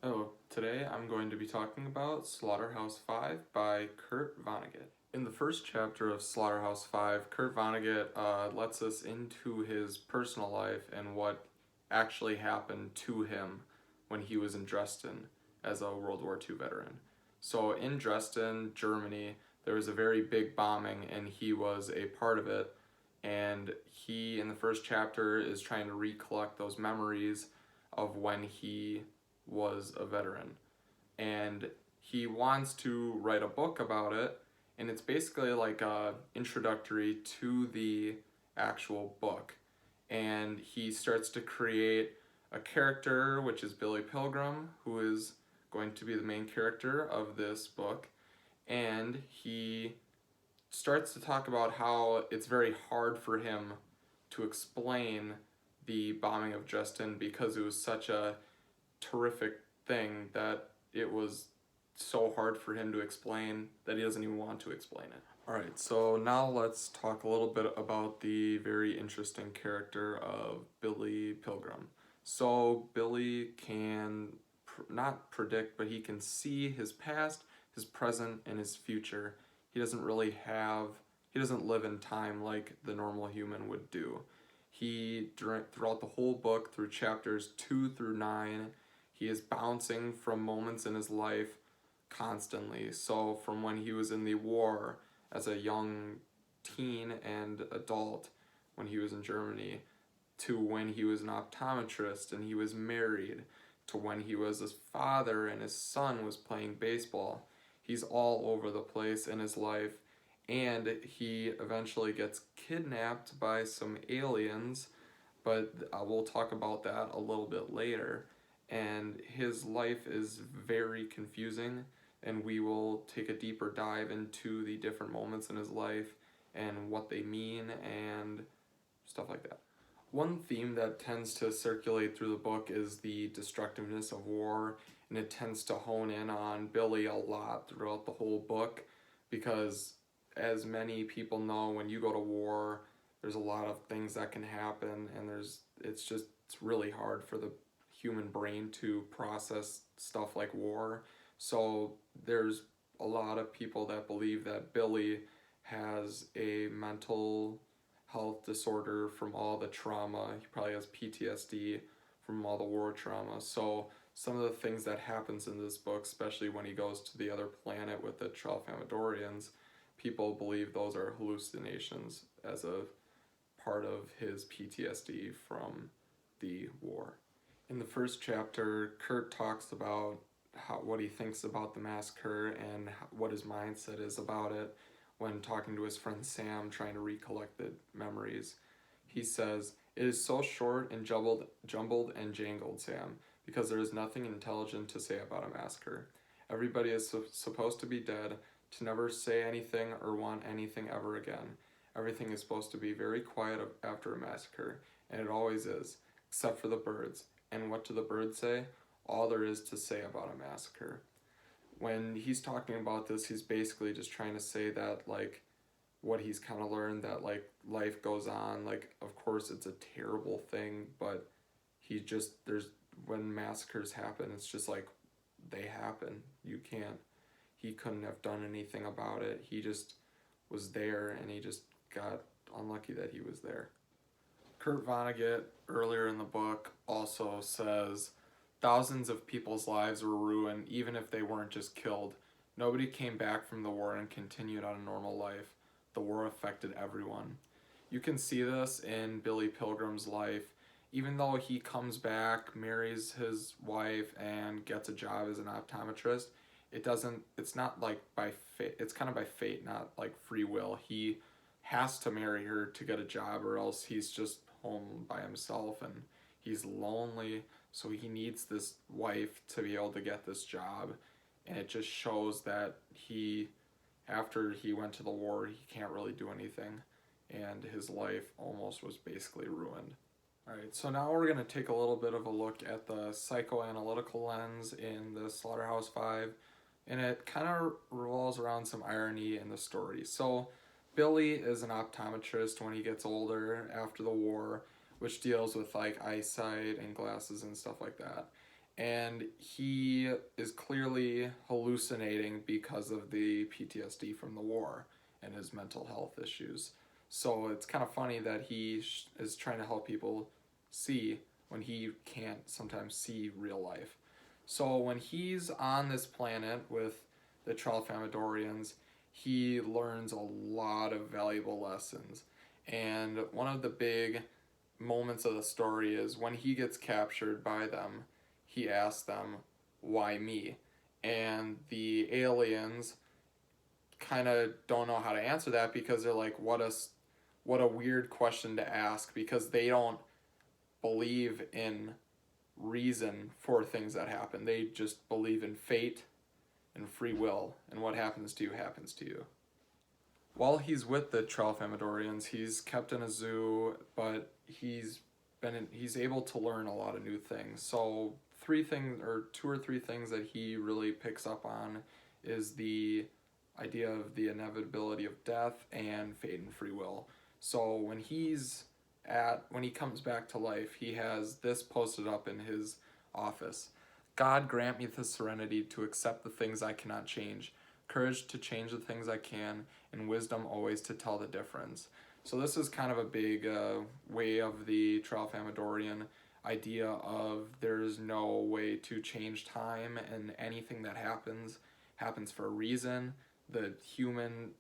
Oh, today I'm going to be talking about Slaughterhouse-Five by Kurt Vonnegut. In the first chapter of Slaughterhouse-Five, Kurt Vonnegut lets us into his personal life and what actually happened to him when he was in Dresden as a World War II veteran. So in Dresden, Germany, there was a very big bombing and he was a part of it. And he, in the first chapter, is trying to recollect those memories of when he was a veteran. And he wants to write a book about it, and it's basically like a introductory to the actual book. And he starts to create a character, which is Billy Pilgrim, who is going to be the main character of this book. And he starts to talk about how it's very hard for him to explain the bombing of Dresden because it was such a terrific thing that it was so hard for him to explain that he doesn't even want to explain it. Alright, so now let's talk a little bit about the very interesting character of Billy Pilgrim. So Billy can not predict, but he can see his past, his present, and his future. He doesn't live in time like the normal human would do. Throughout the whole book, through chapters 2 through 9, he is bouncing from moments in his life constantly. So from when he was in the war as a young teen and adult when he was in Germany, to when he was an optometrist and he was married, to when he was his father and his son was playing baseball. He's all over the place in his life, and he eventually gets kidnapped by some aliens, but we'll talk about that a little bit later. And his life is very confusing, and we will take a deeper dive into the different moments in his life and what they mean and stuff like that. One theme that tends to circulate through the book is the destructiveness of war, and it tends to hone in on Billy a lot throughout the whole book because, as many people know, when you go to war, there's a lot of things that can happen, and it's really hard for the human brain to process stuff like war. So there's a lot of people that believe that Billy has a mental health disorder from all the trauma. He probably has PTSD from all the war trauma. So some of the things that happens in this book, especially when he goes to the other planet with the Tralfamadorians, people believe those are hallucinations as a part of his PTSD from the war. In the first chapter, Kurt talks about what he thinks about the massacre and what his mindset is about it when talking to his friend Sam, trying to recollect the memories. He says, "It is so short and jumbled and jangled, Sam, because there is nothing intelligent to say about a massacre. Everybody is supposed to be dead, to never say anything or want anything ever again. Everything is supposed to be very quiet after a massacre, and it always is, except for the birds. And what do the birds say? All there is to say about a massacre." When he's talking about this, he's basically just trying to say that, like, what he's kind of learned, that, like, life goes on. Like, of course, it's a terrible thing, but when massacres happen, it's just like, they happen. He couldn't have done anything about it. He just was there, and he just got unlucky that he was there. Kurt Vonnegut, earlier in the book, also says thousands of people's lives were ruined even if they weren't just killed. Nobody came back from the war and continued on a normal life. The war affected everyone. You can see this in Billy Pilgrim's life. Even though he comes back, marries his wife, and gets a job as an optometrist, it's not like by fate, it's kind of by fate, not like free will. He has to marry her to get a job, or else he's just home by himself and he's lonely, so he needs this wife to be able to get this job. And it just shows that after he went to the war, he can't really do anything, and his life almost was basically ruined. Alright, so now we're going to take a little bit of a look at the psychoanalytical lens in the Slaughterhouse-Five, and it kind of revolves around some irony in the story. So Billy is an optometrist when he gets older after the war, which deals with like eyesight and glasses and stuff like that. and he is clearly hallucinating because of the PTSD from the war and his mental health issues. So it's kind of funny that he is trying to help people see when he can't sometimes see real life. So when he's on this planet with the Tralfamadorians, he learns a lot of valuable lessons. And one of the big moments of the story is when he gets captured by them, he asks them, "Why me?" And the aliens kind of don't know how to answer that because they're like, what a weird question to ask, because they don't believe in reason for things that happen. They just believe in fate and free will, and what happens to you happens to you. While he's with the Tralfamadorians, he's kept in a zoo, but he's able to learn a lot of new things. So two or three things that he really picks up on is the idea of the inevitability of death and fate and free will. So when he comes back to life, he has this posted up in his office. God grant me the serenity to accept the things I cannot change, courage to change the things I can, and wisdom always to tell the difference. So this is kind of a big way of the Tralfamadorian idea of there's no way to change time, and anything that happens for a reason. The human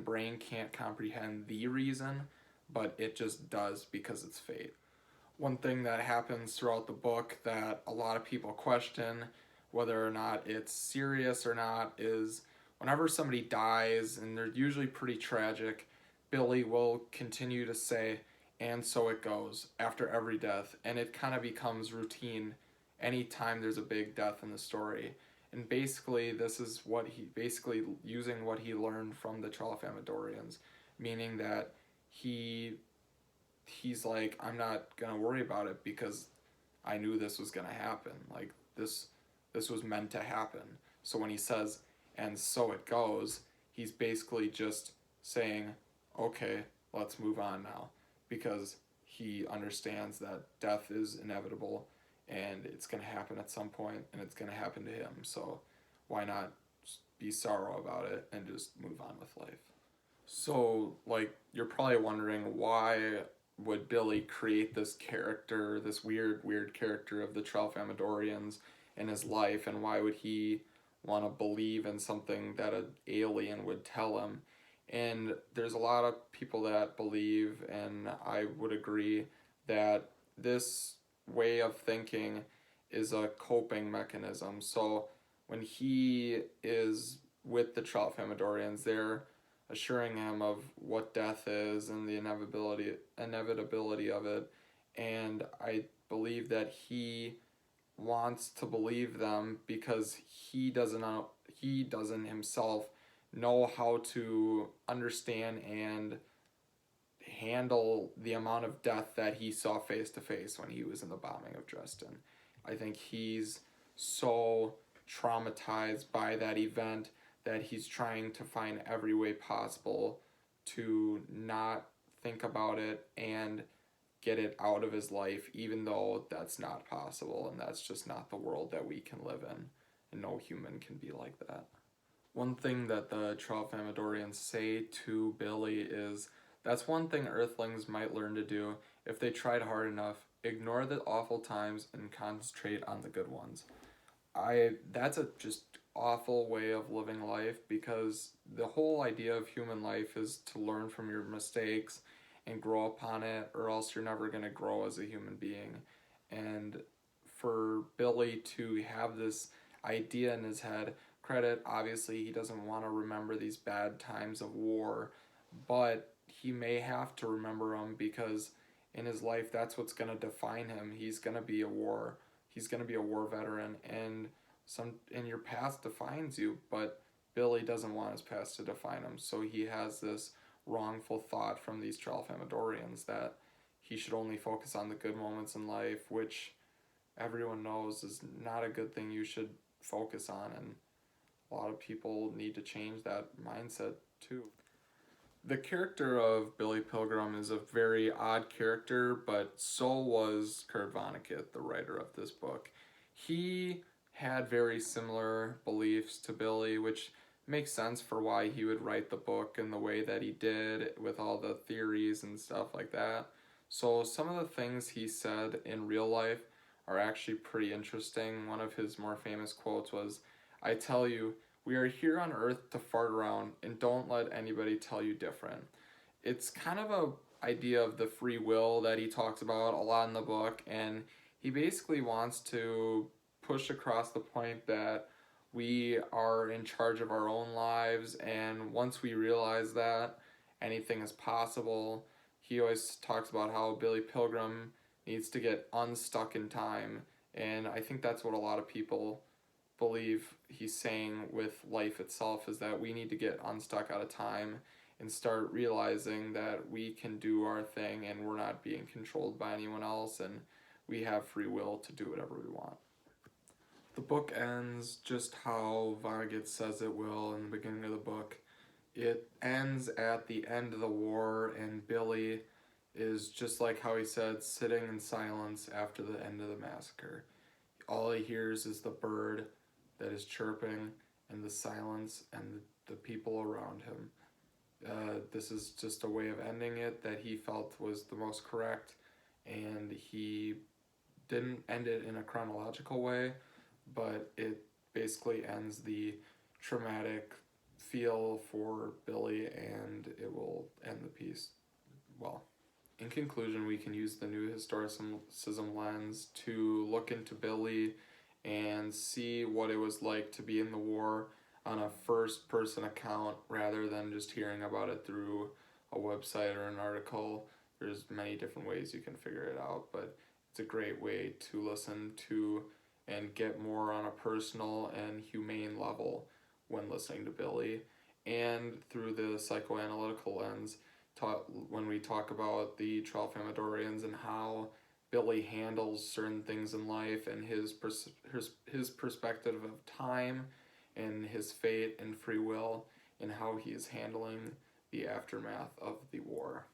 brain can't comprehend the reason, but it just does because it's fate. One thing that happens throughout the book that a lot of people question whether or not it's serious or not is whenever somebody dies, and they're usually pretty tragic, Billy will continue to say, "and so it goes," after every death, and it kind of becomes routine anytime there's a big death in the story. And basically, this is using what he learned from the Tralfamadorians, meaning that he's like, "I'm not gonna worry about it because I knew this was gonna happen. Like this was meant to happen." So when he says, "and so it goes," he's basically just saying, "Okay, let's move on now," because he understands that death is inevitable and it's gonna happen at some point, and it's gonna happen to him. So why not just be sorrow about it and just move on with life? So, like, you're probably wondering, why would Billy create this character, this weird character of the Tralfamadorians in his life, and why would he want to believe in something that an alien would tell him? And there's a lot of people that believe, and I would agree, that this way of thinking is a coping mechanism. So when he is with the Tralfamadorians, they're assuring him of what death is and the inevitability of it. And I believe that he wants to believe them because he doesn't himself know how to understand and handle the amount of death that he saw face to face when he was in the bombing of Dresden. I think he's so traumatized by that event that he's trying to find every way possible to not think about it and get it out of his life, even though that's not possible, and that's just not the world that we can live in, and no human can be like that. One thing that the Tralfamadorians say to Billy is, "That's one thing Earthlings might learn to do if they tried hard enough. Ignore the awful times and concentrate on the good ones." That's a just awful way of living life, because the whole idea of human life is to learn from your mistakes and grow upon it, or else you're never going to grow as a human being. And for Billy to have this idea in his head, credit, obviously he doesn't want to remember these bad times of war, but he may have to remember them because in his life that's what's going to define him. He's going to be a war veteran, and your past defines you, but Billy doesn't want his past to define him. So he has this wrongful thought from these Tralfamadorians that he should only focus on the good moments in life, which everyone knows is not a good thing you should focus on, and a lot of people need to change that mindset too. The character of Billy Pilgrim is a very odd character, but so was Kurt Vonnegut, the writer of this book. He had very similar beliefs to Billy, which makes sense for why he would write the book in the way that he did with all the theories and stuff like that. So some of the things he said in real life are actually pretty interesting. One of his more famous quotes was, "I tell you, we are here on Earth to fart around, and don't let anybody tell you different." It's kind of a idea of the free will that he talks about a lot in the book, and he basically wants to push across the point that we are in charge of our own lives, and once we realize that, anything is possible. He always talks about how Billy Pilgrim needs to get unstuck in time, and I think that's what a lot of people believe he's saying with life itself, is that we need to get unstuck out of time and start realizing that we can do our thing and we're not being controlled by anyone else, and we have free will to do whatever we want. The book ends just how Vonnegut says it will in the beginning of the book. It ends at the end of the war, and Billy is, just like how he said, sitting in silence after the end of the massacre. All he hears is the bird that is chirping and the silence and the people around him. This is just a way of ending it that he felt was the most correct, and he didn't end it in a chronological way, but it basically ends the traumatic feel for Billy, and it will end the piece well. In conclusion, we can use the new historicism lens to look into Billy and see what it was like to be in the war on a first person account rather than just hearing about it through a website or an article. There's many different ways you can figure it out, but it's a great way to listen to and get more on a personal and humane level when listening to Billy. And through the psychoanalytical lens, when we talk about the Tralfamadorians and how Billy handles certain things in life and his perspective of time and his fate and free will, and how he is handling the aftermath of the war.